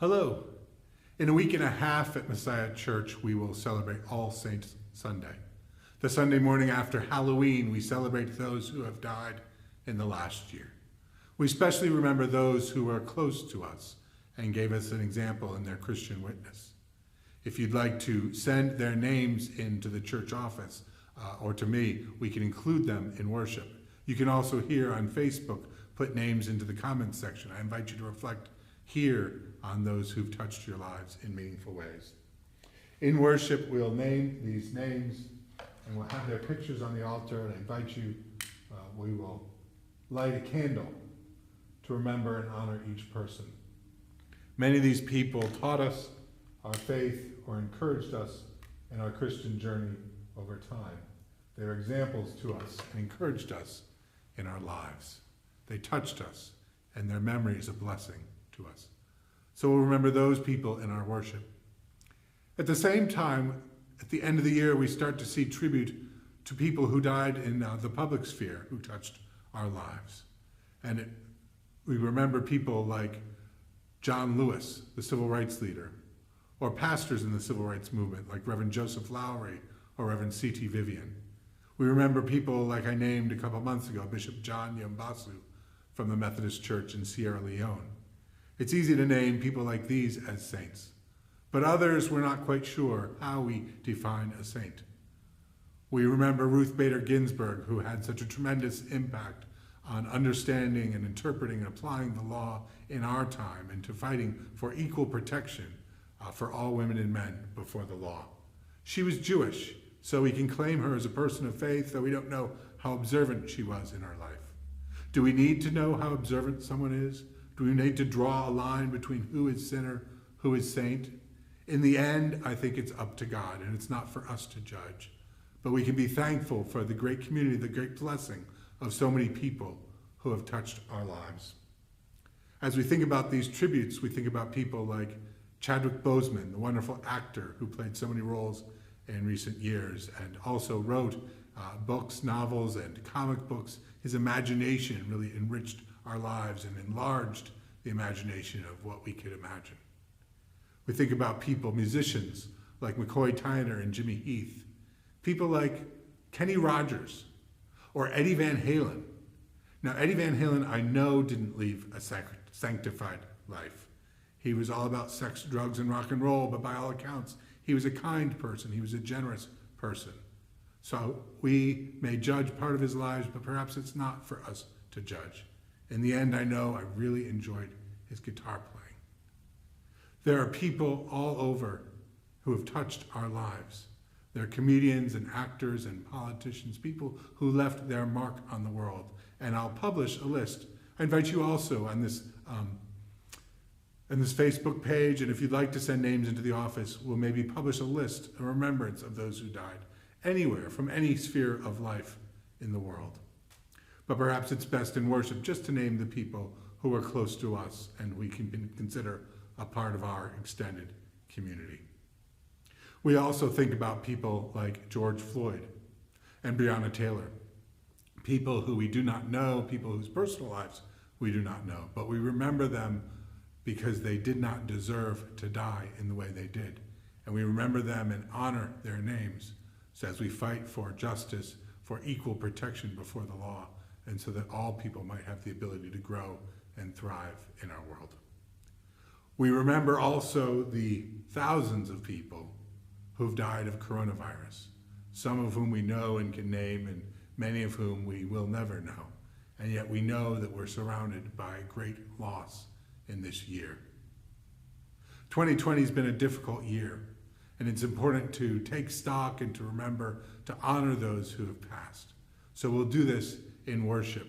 Hello. In a week and a half at Messiah Church, we will celebrate All Saints Sunday. The Sunday morning after Halloween, we celebrate those who have died in the last year. We especially remember those who were close to us and gave us an example in their Christian witness. If you'd like to send their names into the church office or to me, we can include them in worship. You can also here on Facebook put names into the comments section. I invite you to reflect here on those who've touched your lives in meaningful ways. In worship, we'll name these names and we'll have their pictures on the altar, and I invite you, we will light a candle to remember and honor each person. Many of these people taught us our faith or encouraged us in our Christian journey over time. They are examples to us and encouraged us in our lives. They touched us, and their memory is a blessing to us. So we'll remember those people in our worship. At the same time, at the end of the year, we start to see tribute to people who died in the public sphere who touched our lives. And we remember people like John Lewis, the civil rights leader, or pastors in the civil rights movement like Reverend Joseph Lowry or Reverend C.T. Vivian. We remember people like I named a couple months ago, Bishop John Yambasu from the Methodist Church in Sierra Leone. It's easy to name people like these as saints, but others we're not quite sure how we define a saint. We remember Ruth Bader Ginsburg, who had such a tremendous impact on understanding and interpreting and applying the law in our time and to fighting for equal protection for all women and men before the law. She was Jewish, so we can claim her as a person of faith, though we don't know how observant she was in her life. Do we need to know how observant someone is? Do we need to draw a line between who is sinner, who is saint? In the end, I think it's up to God, and it's not for us to judge. But we can be thankful for the great community, the great blessing of so many people who have touched our lives. As we think about these tributes, we think about people like Chadwick Boseman, the wonderful actor who played so many roles in recent years and also wrote books, novels, and comic books. His imagination really enriched our lives and enlarged the imagination of what we could imagine. We think about people, musicians like McCoy Tyner and Jimmy Heath, people like Kenny Rogers or Eddie Van Halen. Now, Eddie Van Halen, I know, didn't lead a sanctified life. He was all about sex, drugs, and rock and roll, but by all accounts, he was a kind person. He was a generous person. So we may judge part of his lives, but perhaps it's not for us to judge. In the end, I know I really enjoyed his guitar playing. There are people all over who have touched our lives. There are comedians and actors and politicians, people who left their mark on the world. And I'll publish a list. I invite you also on this Facebook page, and if you'd like to send names into the office, we'll maybe publish a list, a remembrance of those who died, anywhere, from any sphere of life in the world. But perhaps it's best in worship just to name the people who are close to us and we can consider a part of our extended community. We also think about people like George Floyd and Breonna Taylor, people who we do not know, people whose personal lives we do not know, but we remember them because they did not deserve to die in the way they did. And we remember them and honor their names so as we fight for justice, for equal protection before the law, and so that all people might have the ability to grow and thrive in our world. We remember also the thousands of people who've died of coronavirus, some of whom we know and can name, and many of whom we will never know. And yet we know that we're surrounded by great loss in this year. 2020 has been a difficult year, and it's important to take stock and to remember to honor those who have passed. So we'll do this in worship.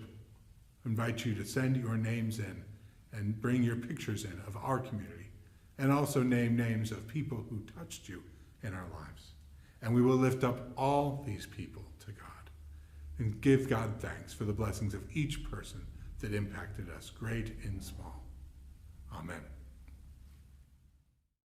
I invite you to send your names in and bring your pictures in of our community, and also name names of people who touched you in our lives. And we will lift up all these people to God and give God thanks for the blessings of each person that impacted us, great and small. Amen.